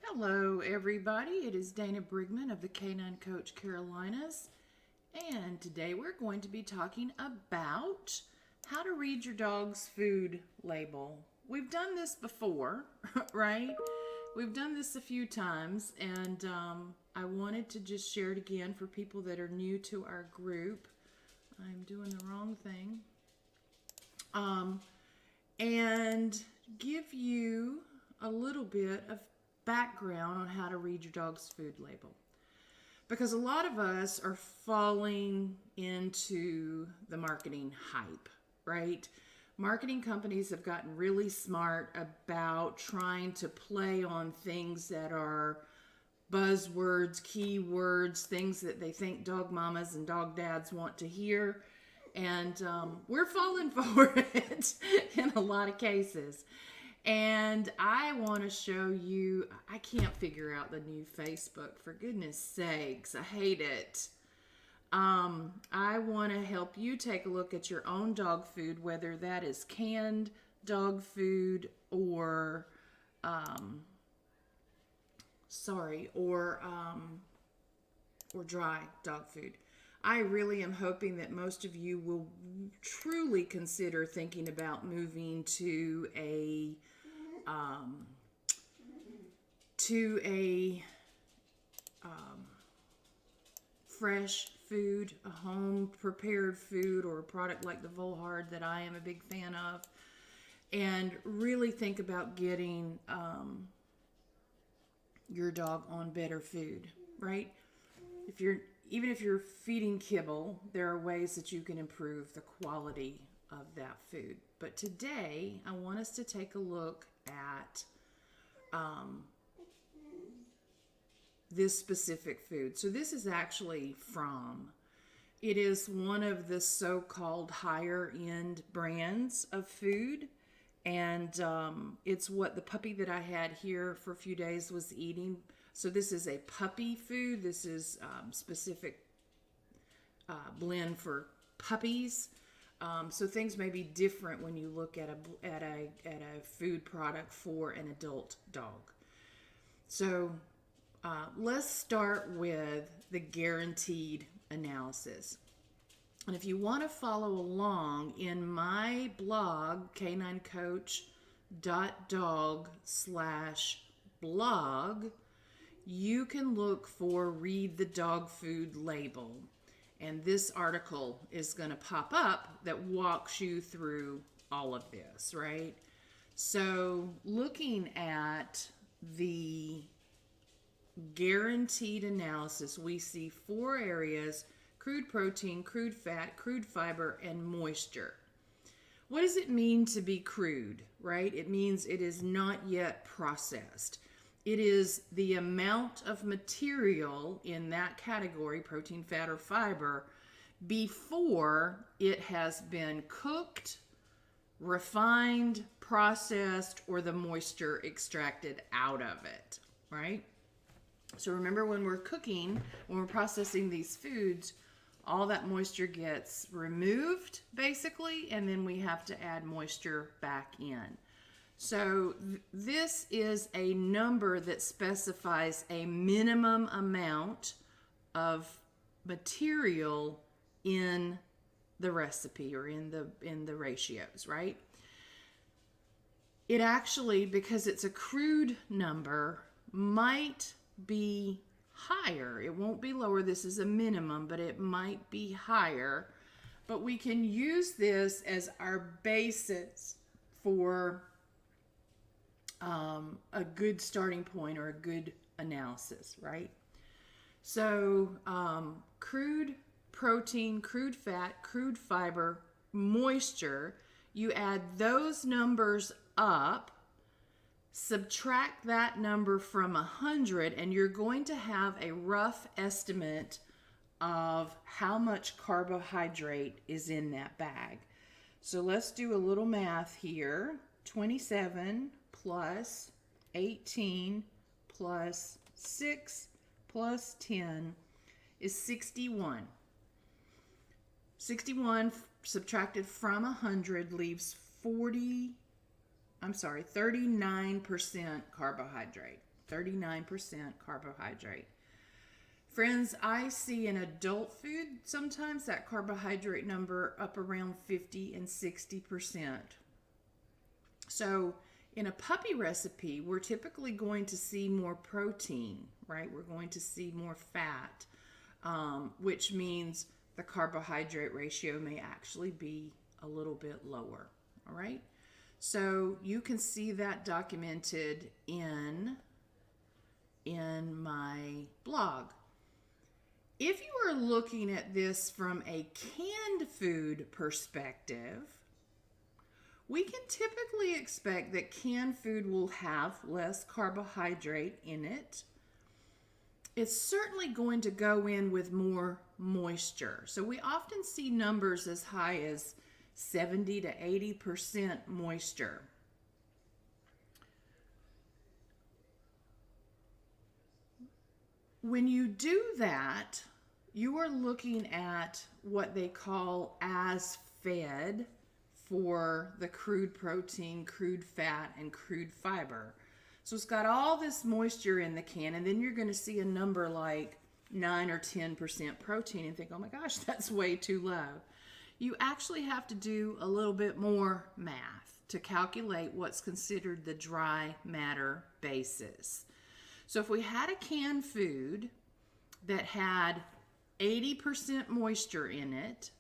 Hello, everybody. It is Dana Brigman of the Canine Coach Carolinas, and today we're going to be talking about how to read your dog's food label. We've done this before, right? We've done this a few times, and I wanted to just share it again for people that are new to our group. I'm doing the wrong thing. And give you a little bit of background on how to read your dog's food label. Because a lot of us are falling into the marketing hype, right? Marketing companies have gotten really smart about trying to play on things that are buzzwords, keywords, things that they think dog mamas and dog dads want to hear. And we're falling for it in a lot of cases. And I want to show you, I can't figure out the new Facebook, for goodness sakes, I hate it. I want to help you take a look at your own dog food, whether that is canned dog food or, or dry dog food. I really am hoping that most of you will truly consider thinking about moving to a fresh food, a home prepared food, or a product like the Volhard that I am a big fan of, and really think about getting your dog on better food, right? Even if you're feeding kibble, there are ways that you can improve the quality of that food. But today, I want us to take a look at this specific food. So this is actually it is one of the so-called higher end brands of food. And it's what the puppy that I had here for a few days was eating. So this is a puppy food. This is specific blend for puppies. So things may be different when you look at a food product for an adult dog. So let's start with the guaranteed analysis. And if you want to follow along in my blog, caninecoach.dog/blog, you can look for Read the Dog Food Label. And this article is going to pop up that walks you through all of this, right? So looking at the guaranteed analysis, we see 4 areas: crude protein, crude fat, crude fiber, and moisture. What does it mean to be crude, right? It means it is not yet processed. It is the amount of material in that category, protein, fat, or fiber, before it has been cooked, refined, processed, or the moisture extracted out of it, right? So remember, when we're cooking, when we're processing these foods, all that moisture gets removed, basically, and then we have to add moisture back in. So this is a number that specifies a minimum amount of material in the recipe or in the ratios, right? It actually, because it's a crude number, might be higher. It won't be lower. This is a minimum, but it might be higher. But we can use this as our basis for a good starting point or a good analysis, right? So crude protein, crude fat, crude fiber, moisture, you add those numbers up, subtract that number from 100, and you're going to have a rough estimate of how much carbohydrate is in that bag. So let's do a little math here. 27 plus 18 plus 6 plus 10 is 61. 61 subtracted from 100 leaves 39% carbohydrate. 39% carbohydrate. Friends, I see in adult food sometimes that carbohydrate number up around 50 and 60%. So in a puppy recipe, we're typically going to see more protein, right? We're going to see more fat, which means the carbohydrate ratio may actually be a little bit lower, all right? So you can see that documented in my blog. If you are looking at this from a canned food perspective, we can typically expect that canned food will have less carbohydrate in it. It's certainly going to go in with more moisture. So we often see numbers as high as 70 to 80% moisture. When you do that, you are looking at what they call as fed for the crude protein, crude fat, and crude fiber. So it's got all this moisture in the can, and then you're going to see a number like 9 or 10% protein and think, oh my gosh, that's way too low. You actually have to do a little bit more math to calculate what's considered the dry matter basis. So if we had a canned food that had 80% moisture in it,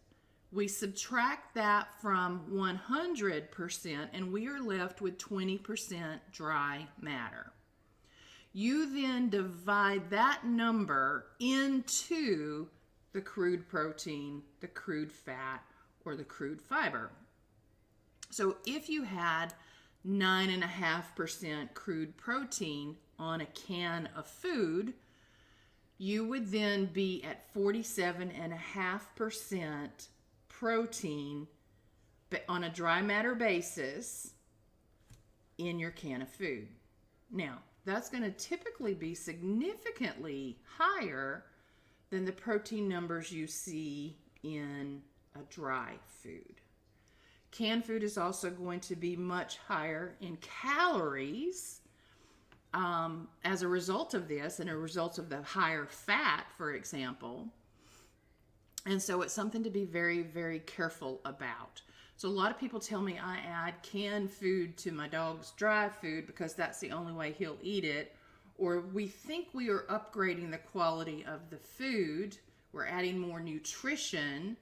we subtract that from 100% and we are left with 20% dry matter. You then divide that number into the crude protein, the crude fat, or the crude fiber. So if you had 9.5% crude protein on a can of food, you would then be at 47.5% protein on a dry matter basis in your can of food. Now, that's going to typically be significantly higher than the protein numbers you see in a dry food. Canned food is also going to be much higher in calories as a result of this and a result of the higher fat, for example. And so it's something to be very, very careful about. So a lot of people tell me I add canned food to my dog's dry food because that's the only way he'll eat it. Or we think we are upgrading the quality of the food. We're adding more nutrition,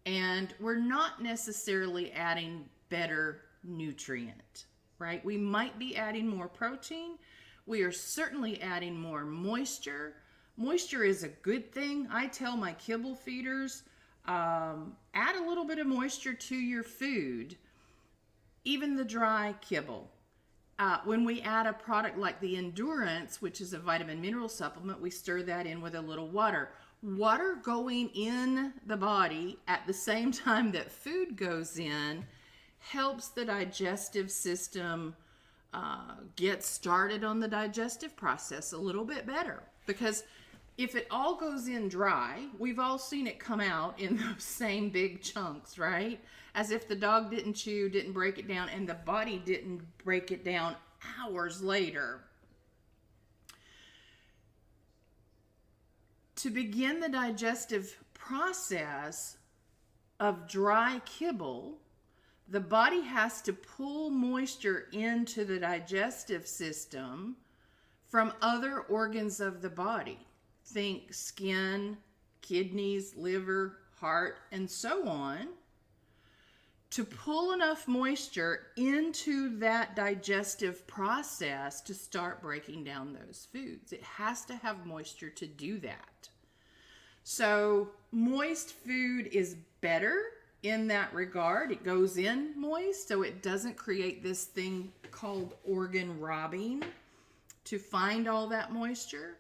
and we're not necessarily adding better nutrient, right? We might be adding more protein. We are certainly adding more moisture. Moisture is a good thing. I tell my kibble feeders, add a little bit of moisture to your food, even the dry kibble. When we add a product like the Endurance, which is a vitamin mineral supplement, we stir that in with a little water. Water going in the body at the same time that food goes in helps the digestive system get started on the digestive process a little bit better. Because if it all goes in dry, we've all seen it come out in those same big chunks, right? As if the dog didn't chew, didn't break it down, and the body didn't break it down hours later. To begin the digestive process of dry kibble, the body has to pull moisture into the digestive system from other organs of the body. Think skin, kidneys, liver, heart, and so on, to pull enough moisture into that digestive process to start breaking down those foods. It has to have moisture to do that. So moist food is better in that regard. It goes in moist, so it doesn't create this thing called organ robbing to find all that moisture.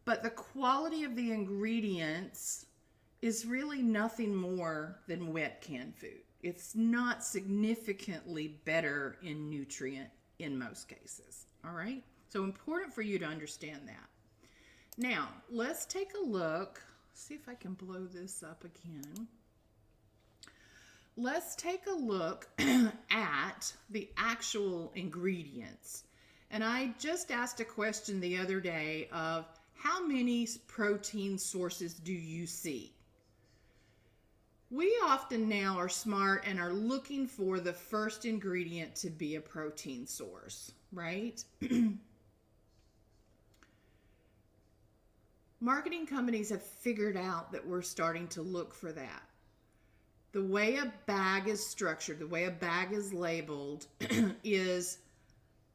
But the quality of the ingredients is really nothing more than wet canned food. It's not significantly better in nutrient in most cases, all right? So important for you to understand that. Now, let's take a look. See if I can blow this up again. Let's take a look at the actual ingredients. And I just asked a question the other day of how many protein sources do you see? We often now are smart and are looking for the first ingredient to be a protein source, right? Marketing companies have figured out that we're starting to look for that. The way a bag is structured, the way a bag is labeled is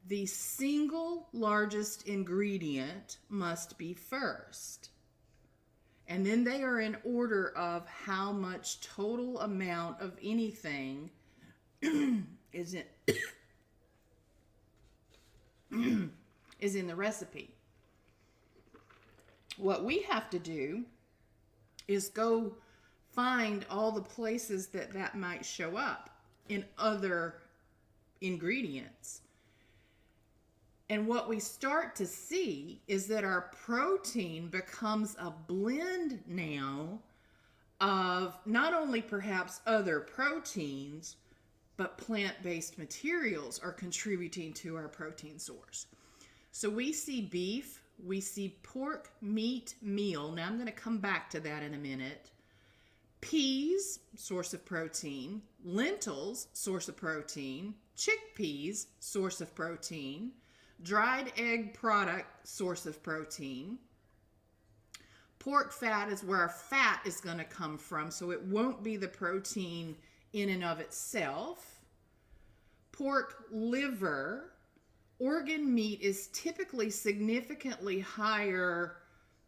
the single largest ingredient must be first. And then they are in order of how much total amount of anything is in the recipe. What we have to do is go find all the places that might show up in other ingredients. And what we start to see is that our protein becomes a blend now of not only perhaps other proteins, but plant-based materials are contributing to our protein source. So we see beef, we see pork, meat, meal. Now I'm going to come back to that in a minute. Peas, source of protein. Lentils, source of protein. Chickpeas, source of protein. Dried egg product, source of protein. Pork fat is where our fat is going to come from, so it won't be the protein in and of itself. Pork liver, organ meat is typically significantly higher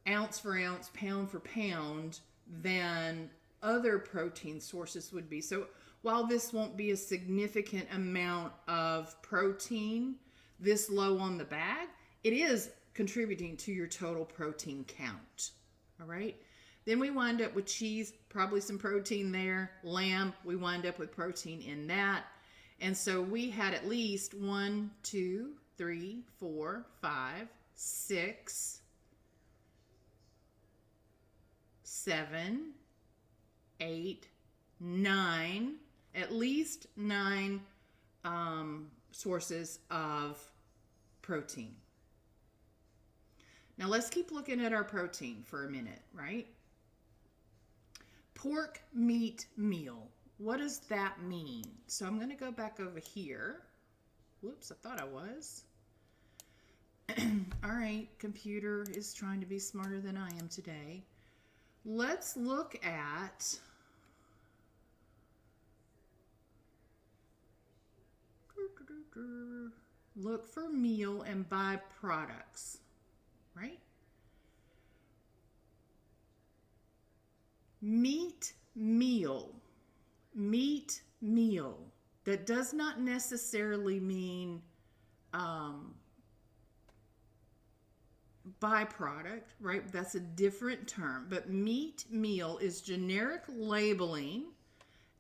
ounce for ounce, pound for pound than other protein sources would be. So while this won't be a significant amount of protein, this low on the bag, it is contributing to your total protein count. All right. Then we wind up with cheese, probably some protein there. Lamb, we wind up with protein in that. And so we had at least 1, 2, 3, 4, 5, 6, 7, 8, 9, at least 9 sources of protein. Now let's keep looking at our protein for a minute, right? Pork, meat, meal. What does that mean? So I'm going to go back over here. Whoops, I thought I was. All right, computer is trying to be smarter than I am today. Let's look at look for meal and byproducts, right? Meat meal. Meat meal. That does not necessarily mean byproduct, right? That's a different term. But meat meal is generic labeling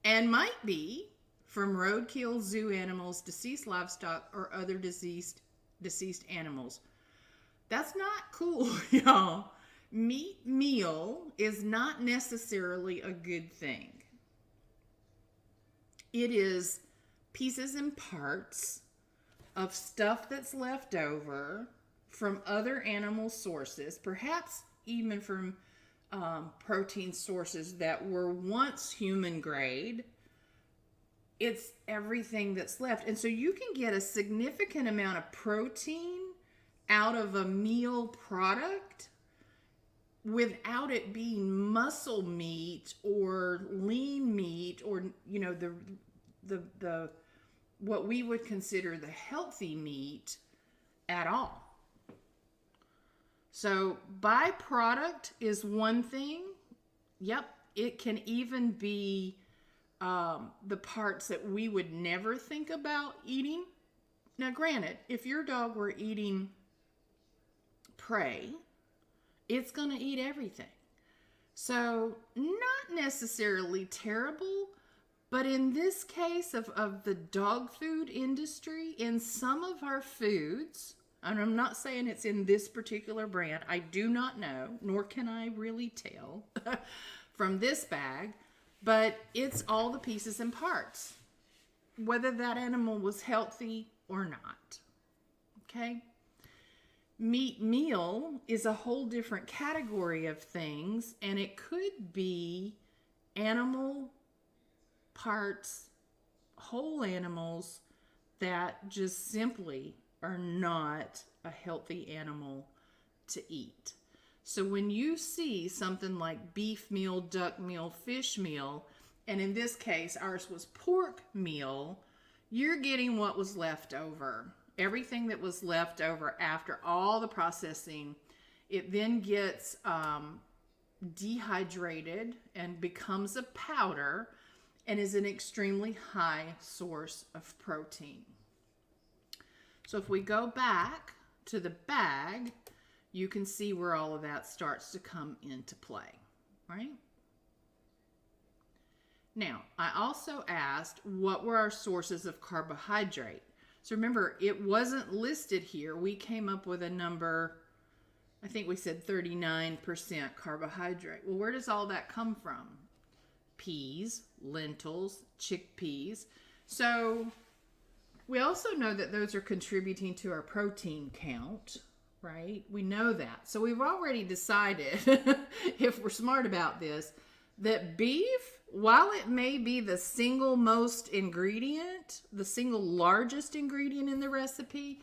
and might be from roadkill, zoo animals, deceased livestock, or other deceased animals. That's not cool, y'all. Meat meal is not necessarily a good thing. It is pieces and parts of stuff that's left over from other animal sources, perhaps even from protein sources that were once human grade. It's everything that's left. And so you can get a significant amount of protein out of a meal product without it being muscle meat or lean meat or, you know, the what we would consider the healthy meat at all. So byproduct is one thing. Yep, it can even be the parts that we would never think about eating. Now, granted, if your dog were eating prey, it's going to eat everything. So not necessarily terrible, but in this case of the dog food industry, in some of our foods, and I'm not saying it's in this particular brand, I do not know, nor can I really tell from this bag, but it's all the pieces and parts, whether that animal was healthy or not. Okay. Meat meal is a whole different category of things, and it could be animal parts, whole animals that just simply are not a healthy animal to eat. So when you see something like beef meal, duck meal, fish meal, and in this case ours was pork meal, you're getting what was left over. Everything that was left over after all the processing, it then gets dehydrated and becomes a powder and is an extremely high source of protein. So if we go back to the bag, you can see where all of that starts to come into play, right? Now, I also asked what were our sources of carbohydrate. So remember, it wasn't listed here. We came up with a number, I think we said 39% carbohydrate. Well, where does all that come from? Peas, lentils, chickpeas. So we also know that those are contributing to our protein count, right? We know that. So we've already decided, if we're smart about this, that beef, while it may be the single most ingredient, the single largest ingredient in the recipe,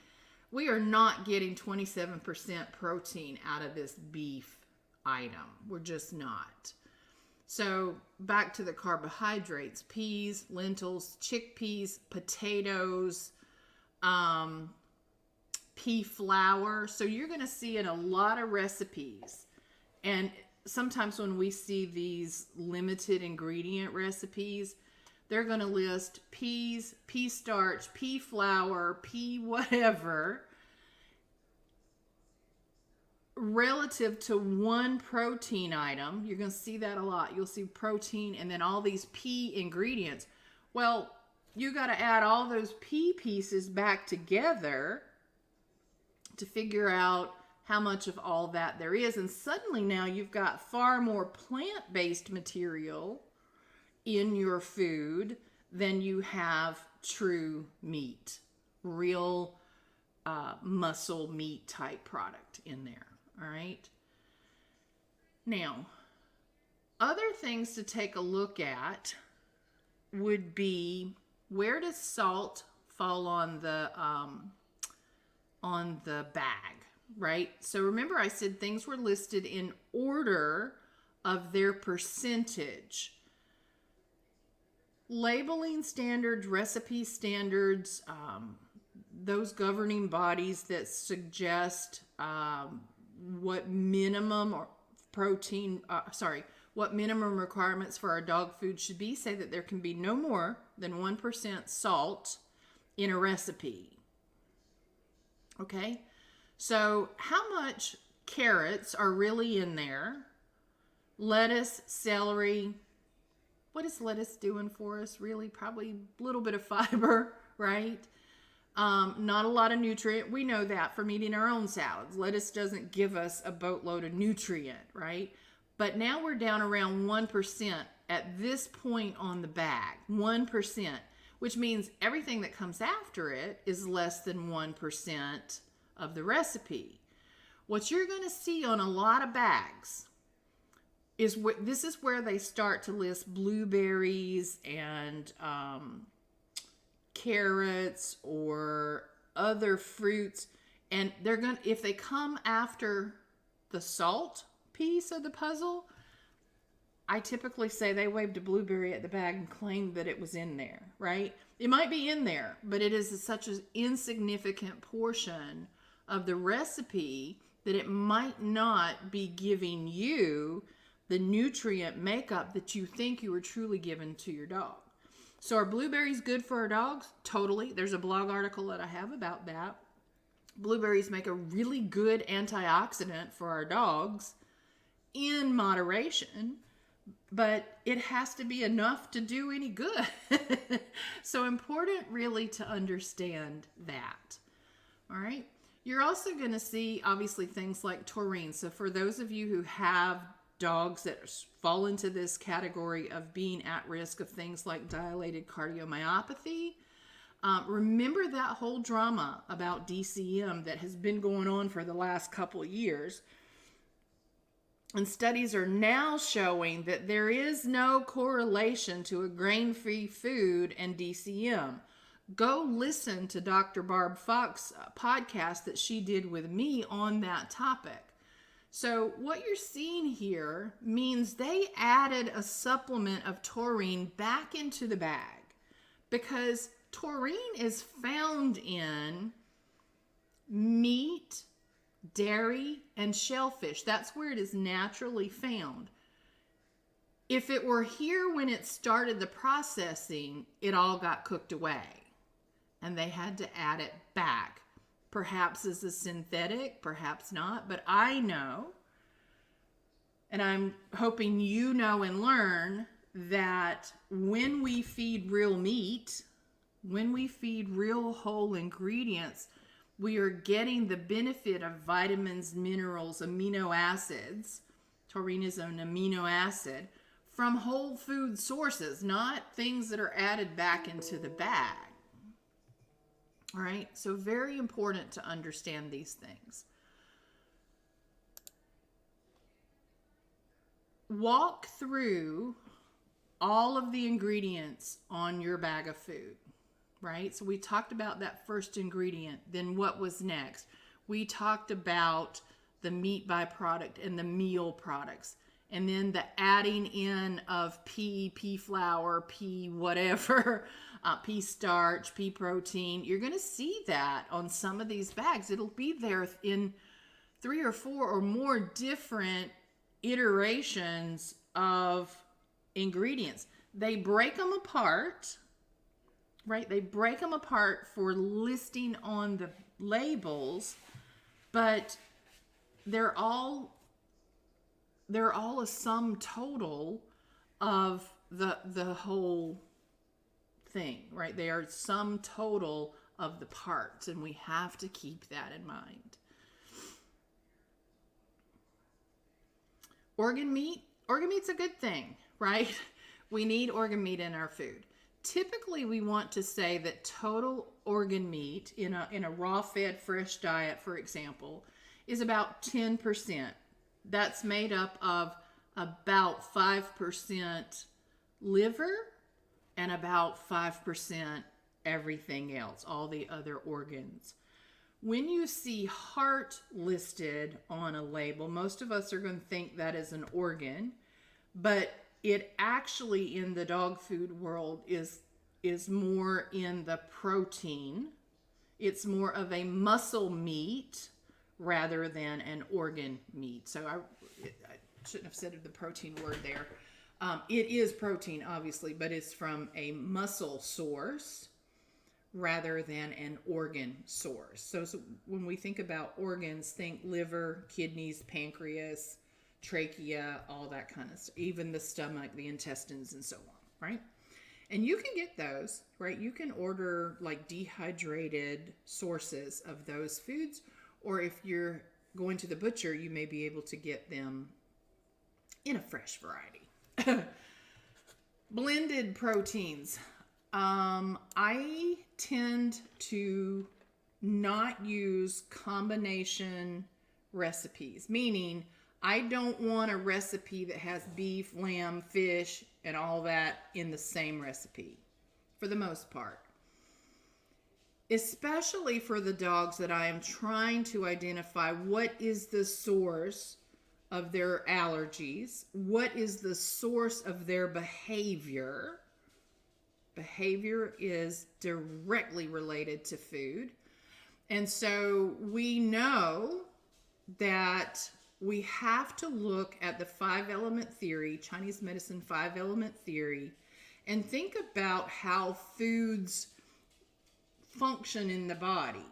we are not getting 27% protein out of this beef item. We're just not. So back to the carbohydrates: peas, lentils, chickpeas, potatoes, pea flour. So you're going to see in a lot of recipes, and sometimes when we see these limited ingredient recipes, they're going to list peas, pea starch, pea flour, pea whatever, relative to one protein item. You're going to see that a lot. You'll see protein and then all these pea ingredients. Well, you got to add all those pea pieces back together to figure out how much of all that there is. And suddenly now you've got far more plant-based material in your food than you have true meat, real muscle meat type product in there. All right. Now, other things to take a look at would be, where does salt fall on the bag, right? So remember I said things were listed in order of their percentage. Labeling standards, recipe standards, those governing bodies that suggest what minimum what minimum requirements for our dog food should be, say that there can be no more than 1% salt in a recipe. Okay, so how much carrots are really in there? Lettuce, celery. What is lettuce doing for us? Really, probably a little bit of fiber, right? Not a lot of nutrient. We know that from eating our own salads. Lettuce doesn't give us a boatload of nutrient, right? But now we're down around 1% at this point on the bag. 1%, which means everything that comes after it is less than 1% of the recipe. What you're going to see on a lot of bags is this is where they start to list blueberries and carrots or other fruits, and they're going to, if they come after the salt piece of the puzzle, I typically say they waved a blueberry at the bag and claimed that it was in there, right? It might be in there, but it is such an insignificant portion of the recipe that it might not be giving you the nutrient makeup that you think you were truly given to your dog. So are blueberries good for our dogs? Totally. There's a blog article that I have about that. Blueberries make a really good antioxidant for our dogs in moderation, but it has to be enough to do any good. So important really to understand that. All right. You're also going to see obviously things like taurine. So for those of you who have dogs that fall into this category of being at risk of things like dilated cardiomyopathy, Remember that whole drama about DCM that has been going on for the last couple of years. And studies are now showing that there is no correlation to a grain-free food and DCM. Go listen to Dr. Barb Fox's podcast that she did with me on that topic. So what you're seeing here means they added a supplement of taurine back into the bag because taurine is found in meat, dairy, and shellfish. That's where it is naturally found. If it were here when it started the processing, it all got cooked away and they had to add it back. Perhaps as a synthetic, perhaps not, but I know, and I'm hoping you know and learn, that when we feed real meat, when we feed real whole ingredients, we are getting the benefit of vitamins, minerals, amino acids. Taurine is an amino acid from whole food sources, not things that are added back into the bag. All right, so very important to understand these things. Walk through all of the ingredients on your bag of food, right? So we talked about that first ingredient. Then what was next? We talked about the meat byproduct and the meal products. And then the adding in of pea flour, pea whatever, pea starch, pea protein. You're going to see that on some of these bags. It'll be there in 3 or 4 or more different iterations of ingredients. They break them apart, right? They break them apart for listing on the labels, but they're all a sum total of the whole thing, right? They are sum total of the parts, and we have to keep that in mind. Organ meat's a good thing, right? We need organ meat in our food. Typically, we want to say that total organ meat in a raw-fed fresh diet, for example, is about 10%. That's made up of about 5% liver and about 5% everything else, all the other organs. When you see heart listed on a label, most of us are going to think that is an organ, but it actually in the dog food world is more in the protein. It's more of a muscle meat rather than an organ meat. So I shouldn't have said the protein word there. It is protein, obviously, but it's from a muscle source rather than an organ source. So when we think about organs, think liver, kidneys, pancreas, trachea, all that kind of stuff, even the stomach, the intestines, and so on, right? And you can get those, right? You can order like dehydrated sources of those foods, or if you're going to the butcher, you may be able to get them in a fresh variety. Blended proteins. I tend to not use combination recipes, meaning I don't want a recipe that has beef, lamb, fish, and all that in the same recipe, for the most part. Especially for the dogs that I am trying to identify what is the source of their allergies, what is the source of their behavior. Behavior is directly related to food. And so we know that we have to look at the 5-element theory, Chinese medicine 5-element theory, and think about how foods function in the body.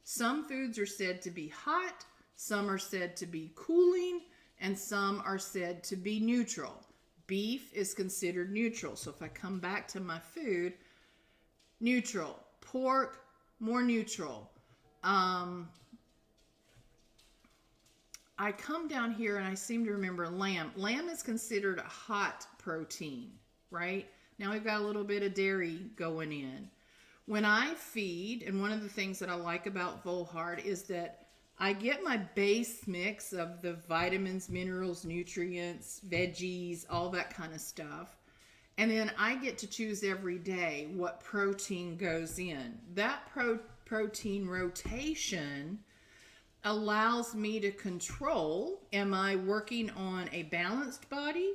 Some foods are said to be hot, some are said to be cooling, and some are said to be neutral. Beef is considered neutral. So if I come back to my food, neutral. Pork, more neutral. I come down here and I seem to remember lamb. Lamb is considered a hot protein, right? Now we've got a little bit of dairy going in. When I feed, and one of the things that I like about Volhard is that I get my base mix of the vitamins, minerals, nutrients, veggies, all that kind of stuff. And then I get to choose every day what protein goes in. That protein rotation allows me to control, am I working on a balanced body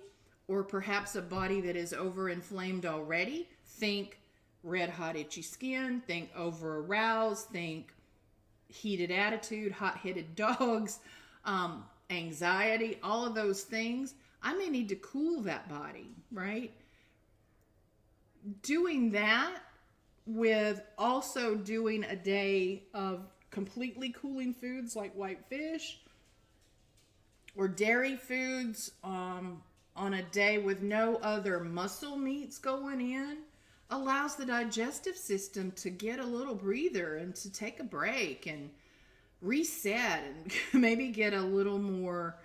or perhaps a body that is overinflamed already? Think red hot itchy skin, think over aroused, think heated attitude, hot-headed dogs, anxiety, all of those things. I may need to cool that body, right? Doing that with also doing a day of completely cooling foods like white fish or dairy foods on a day with no other muscle meats going in allows the digestive system to get a little breather and to take a break and reset and maybe get a little more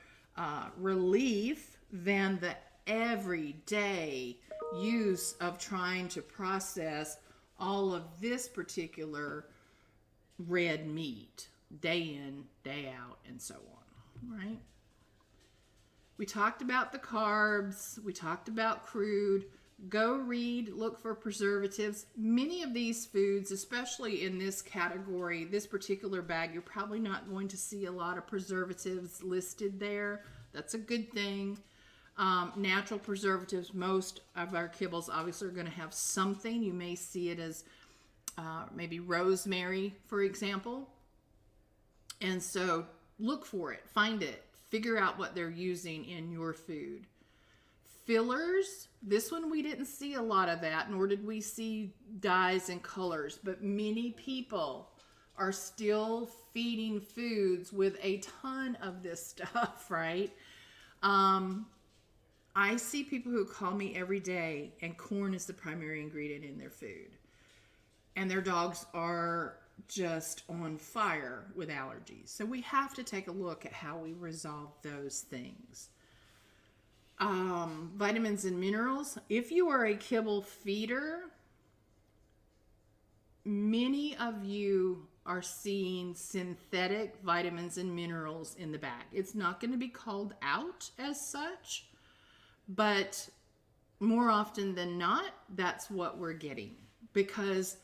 relief than the everyday use of trying to process all of this particular red meat day in, day out, and so on, right? We talked about the carbs. We talked about crude. Go read, look for preservatives. Many of these foods, especially in this category, this particular bag, you're probably not going to see a lot of preservatives listed there. That's a good thing. Natural preservatives, most of our kibbles obviously are going to have something. You may see it as maybe rosemary, for example. And so look for it, find it, figure out what they're using in your food. Fillers, this one we didn't see a lot of that, nor did we see dyes and colors, but many people are still feeding foods with a ton of this stuff, right? I see people who call me every day and corn is the primary ingredient in their food. And their dogs are just on fire with allergies. So we have to take a look at how we resolve those things. Vitamins and minerals. If you are a kibble feeder, many of you are seeing synthetic vitamins and minerals in the bag. It's not going to be called out as such, but more often than not, that's what we're getting, because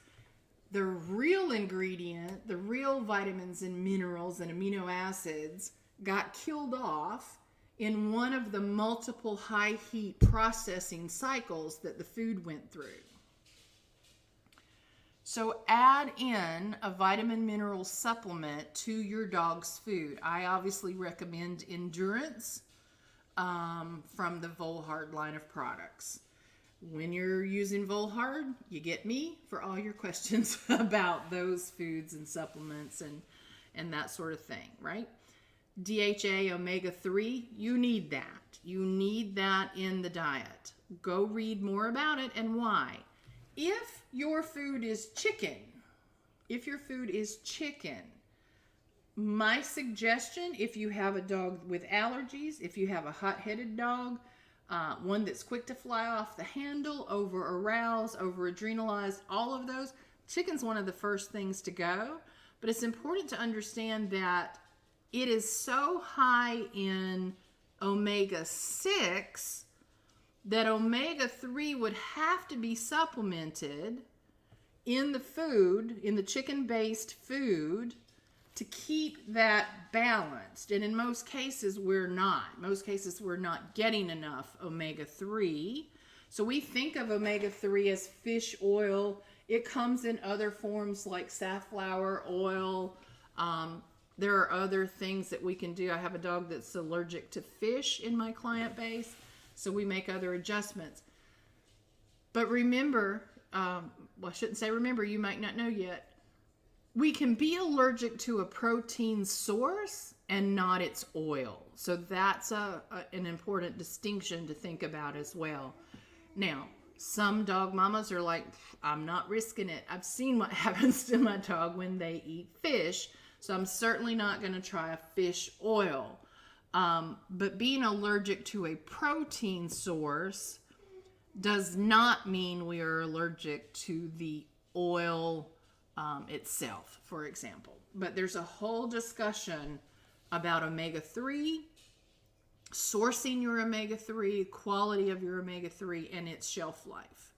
the real ingredient, the real vitamins and minerals and amino acids got killed off in one of the multiple high heat processing cycles that the food went through. So add in a vitamin mineral supplement to your dog's food. I obviously recommend Endurance from the Volhard line of products. When you're using Volhard, you get me for all your questions about those foods and supplements and that sort of thing, right? DHA Omega 3, you need that. You need that in the diet. Go read more about it and why. If your food is chicken, my suggestion, if you have a dog with allergies, if you have a hot-headed dog, one that's quick to fly off the handle, over-aroused, over-adrenalized, all of those, chicken's one of the first things to go. But it's important to understand that it is so high in omega-6 that omega-3 would have to be supplemented in the food, in the chicken-based food, to keep that balanced. And in most cases, we're not. Most cases, we're not getting enough omega-3. So we think of omega-3 as fish oil. It comes in other forms like safflower oil. There are other things that we can do. I have a dog that's allergic to fish in my client base, so we make other adjustments. But remember, well, I shouldn't say remember, you might not know yet. We can be allergic to a protein source and not its oil. So that's an important distinction to think about as well. Now, some dog mamas are like, I'm not risking it. I've seen what happens to my dog when they eat fish, so I'm certainly not going to try a fish oil. But being allergic to a protein source does not mean we are allergic to the oil itself, for example. But there's a whole discussion about omega-3, sourcing your omega-3, quality of your omega-3, and its shelf life.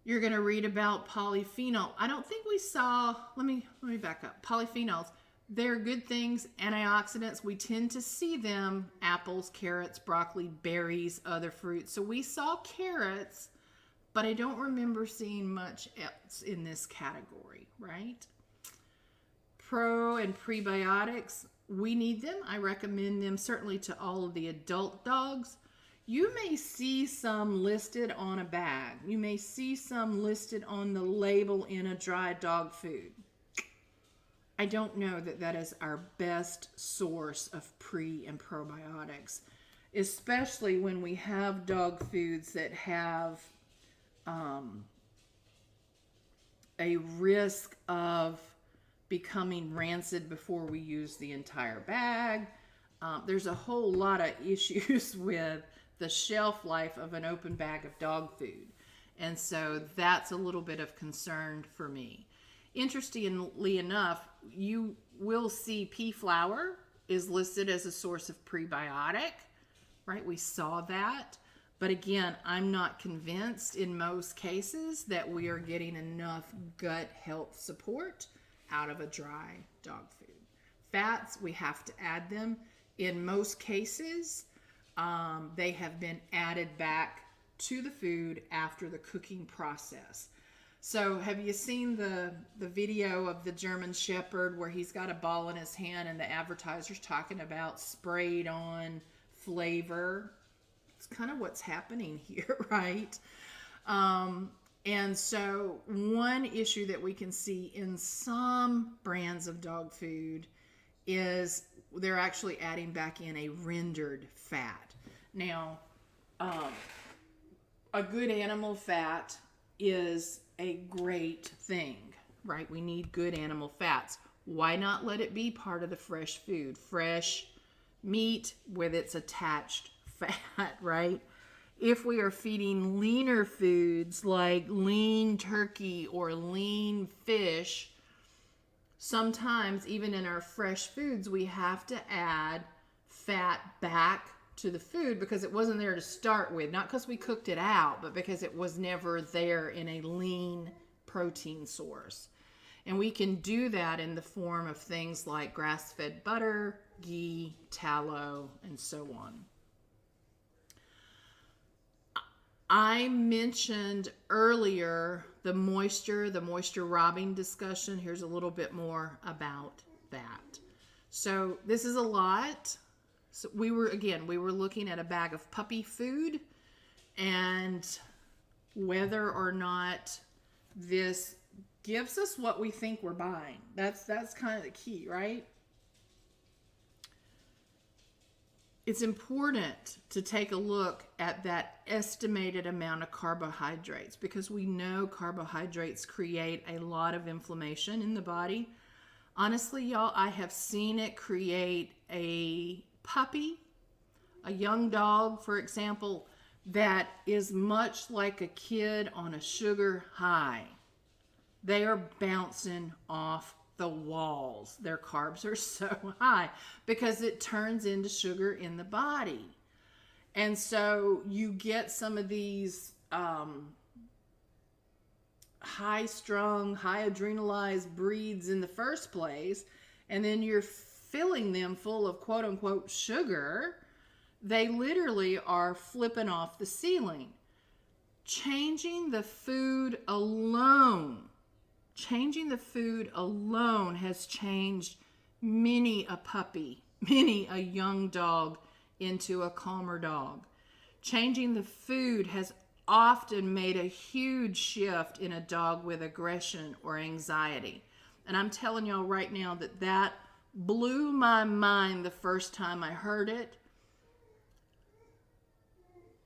You're going to read about polyphenol. I don't think we saw, let me back up. Polyphenols, they're good things, antioxidants. We tend to see them, apples, carrots, broccoli, berries, other fruits. So we saw carrots, but I don't remember seeing much else in this category, right? Pro and prebiotics, we need them. I recommend them certainly to all of the adult dogs. You may see some listed on a bag. You may see some listed on the label in a dry dog food. I don't know that that is our best source of pre and probiotics, especially when we have dog foods that have a risk of becoming rancid before we use the entire bag. There's a whole lot of issues with the shelf life of an open bag of dog food. And so that's a little bit of concern for me. Interestingly enough, you will see pea flour is listed as a source of prebiotic, right? We saw that. But again, I'm not convinced in most cases that we are getting enough gut health support out of a dry dog food. Fats, we have to add them. In most cases, they have been added back to the food after the cooking process. So have you seen the video of the German Shepherd where he's got a ball in his hand and the advertiser's talking about sprayed on flavor? It's kind of what's happening here, right? And so one issue that we can see in some brands of dog food is they're actually adding back in a rendered fat. Now, a good animal fat is a great thing, right? We need good animal fats. Why not let it be part of the fresh food? Fresh meat with its attached fat, right? If we are feeding leaner foods like lean turkey or lean fish, sometimes even in our fresh foods, we have to add fat back to the food because it wasn't there to start with. Not because we cooked it out, but because it was never there in a lean protein source. And we can do that in the form of things like grass-fed butter, ghee, tallow, and so on. I mentioned earlier the moisture robbing discussion. Here's a little bit more about that. So this is a lot. So we were looking at a bag of puppy food and whether or not this gives us what we think we're buying. That's kind of the key, right? It's important to take a look at that estimated amount of carbohydrates because we know carbohydrates create a lot of inflammation in the body. Honestly, y'all, I have seen it create a puppy, a young dog, for example, that is much like a kid on a sugar high. They are bouncing off the walls. Their carbs are so high because it turns into sugar in the body. And so you get some of these high-strung, high-adrenalized breeds in the first place, and then you're filling them full of quote-unquote sugar. They literally are flipping off the ceiling. Changing the food alone has changed many a puppy, many a young dog into a calmer dog. Changing the food has often made a huge shift in a dog with aggression or anxiety. And I'm telling y'all right now that blew my mind the first time I heard it.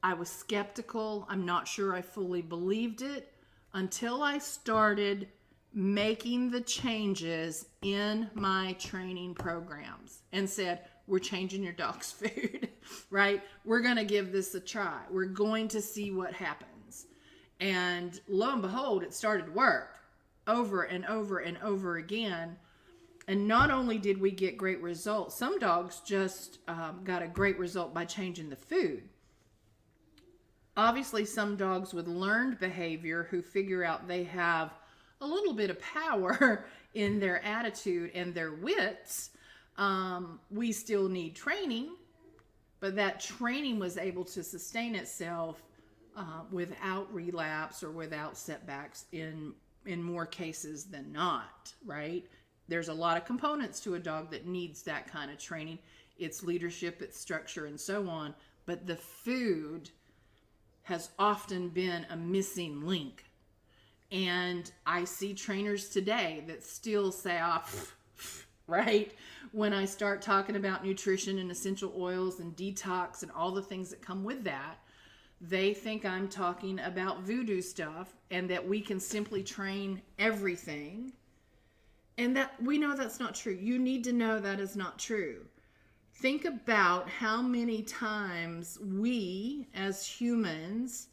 I was skeptical. I'm not sure I fully believed it until I started making the changes in my training programs and said, we're changing your dog's food, right? We're going to give this a try. We're going to see what happens. And lo and behold, it started to work over and over and over again. And not only did we get great results, some dogs just got a great result by changing the food. Obviously, some dogs with learned behavior who figure out they have a little bit of power in their attitude and their wits, we still need training, but that training was able to sustain itself without relapse or without setbacks in more cases than not, right? There's a lot of components to a dog that needs that kind of training. It's leadership, it's structure, and so on. But the food has often been a missing link. And I see trainers today that still say, right? When I start talking about nutrition and essential oils and detox and all the things that come with that, they think I'm talking about voodoo stuff and that we can simply train everything. And that we know that's not true. You need to know that is not true. Think about how many times we as humans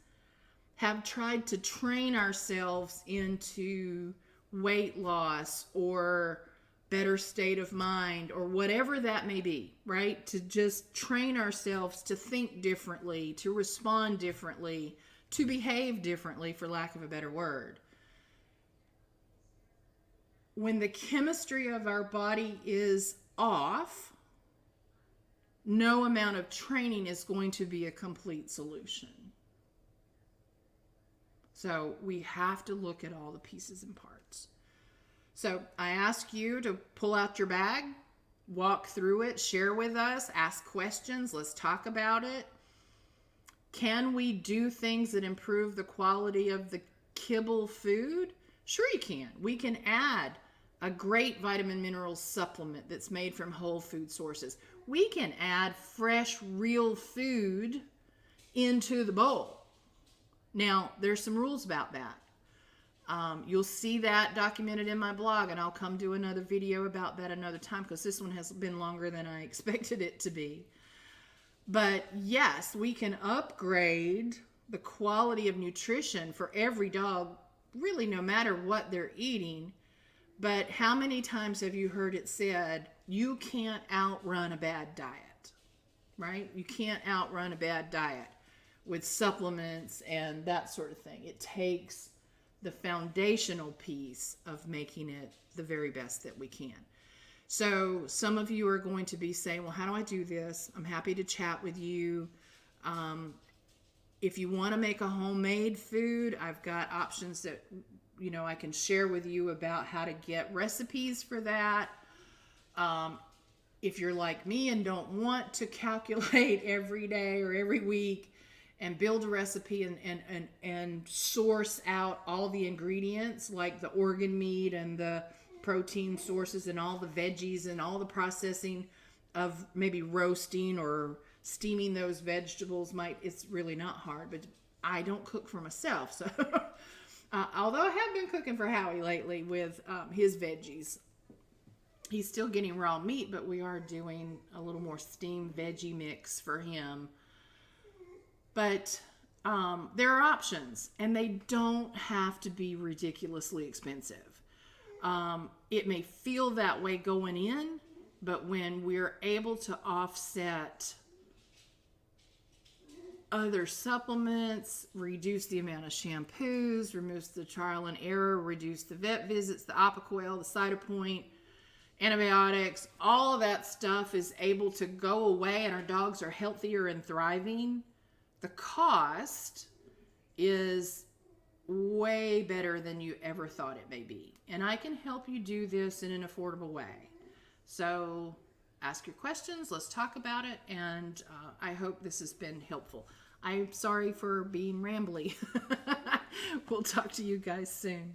have tried to train ourselves into weight loss or better state of mind or whatever that may be, right? To just train ourselves to think differently, to respond differently, to behave differently, for lack of a better word. When the chemistry of our body is off, no amount of training is going to be a complete solution. So we have to look at all the pieces and parts. So I ask you to pull out your bag, walk through it, share with us, ask questions, let's talk about it. Can we do things that improve the quality of the kibble food? Sure you can. We can add a great vitamin mineral supplement that's made from whole food sources. We can add fresh, real food into the bowl. Now, there's some rules about that. You'll see that documented in my blog, and I'll come do another video about that another time because this one has been longer than I expected it to be. But yes, we can upgrade the quality of nutrition for every dog, really no matter what they're eating. But how many times have you heard it said, you can't outrun a bad diet, right? You can't outrun a bad diet with supplements and that sort of thing. It takes the foundational piece of making it the very best that we can. So some of you are going to be saying, well, how do I do this? I'm happy to chat with you. If you want to make a homemade food, I've got options that I can share with you about how to get recipes for that. If you're like me and don't want to calculate every day or every week and build a recipe and source out all the ingredients like the organ meat and the protein sources and all the veggies and all the processing of maybe roasting or steaming those vegetables, it's really not hard, but I don't cook for myself. So although I have been cooking for Howie lately with his veggies. He's still getting raw meat, but we are doing a little more steamed veggie mix for him. But there are options, and they don't have to be ridiculously expensive. It may feel that way going in, but when we're able to offset other supplements, reduce the amount of shampoos, reduce the trial and error, reduce the vet visits, the Apoquel, the Cytopoint, antibiotics, all of that stuff is able to go away and our dogs are healthier and thriving. The cost is way better than you ever thought it may be. And I can help you do this in an affordable way. So ask your questions, let's talk about it, and I hope this has been helpful. I'm sorry for being rambly. We'll talk to you guys soon.